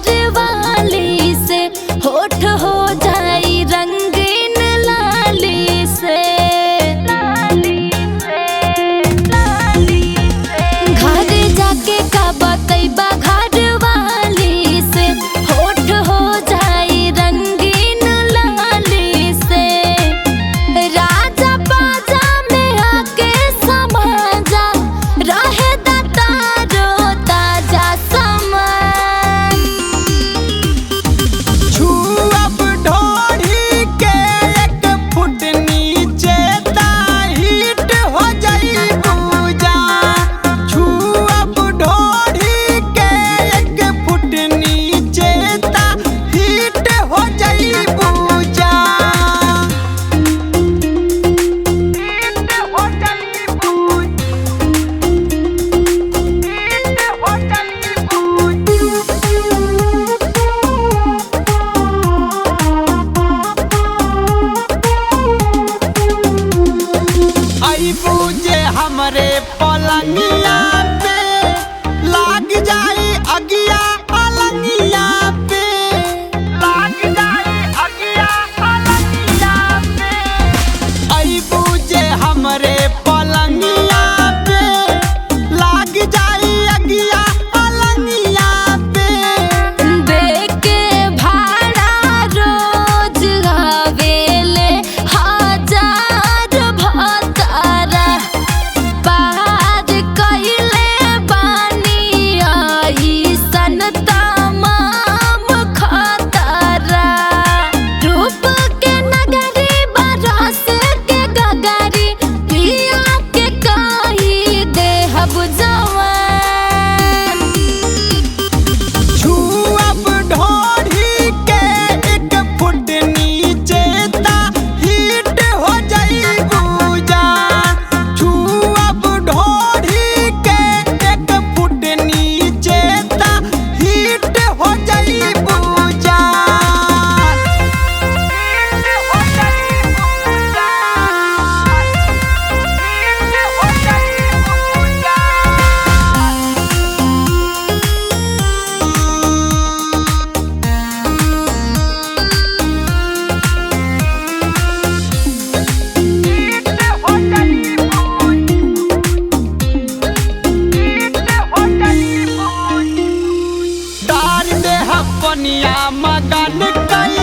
घर वाली से होठ हो जाई रंगीन लाली से। घर जाके का बतैबा घर वाली से होठ हो जाई रंगीन लाली से। राजा बाजा में आके समा जा रहे तारो ताजा समान। छुअब ढोढ़ी के 1 फुट नीचे हिट हो जाई पूजा। छुअब ढोढ़ी के 1 फुट नीचे हिट हो जाई पूजा। अइबू जे हमरे पलंगिया पे लाग जाई अगिया पलंगिया पे। लाग जाई अगिया पलंगिया पे। अइबू जे हमरे पलंगिया पे लाग जाई अगिया पलंगिया पे। देके भाड़ा रोज आवेले 1000 भतारा। पार कइले बानी अइसन तमाम खतरा। रूप के नगरी बरस के गगरी पिया के कही देहब जवान। छुअब ढोढ़ी के 1 फुट नीचे हिट हो जाई पूजा। छुअब ढोढ़ी के 1 फुट नीचे हिट हो जाई पूजा। डार दे पनिया मगन कई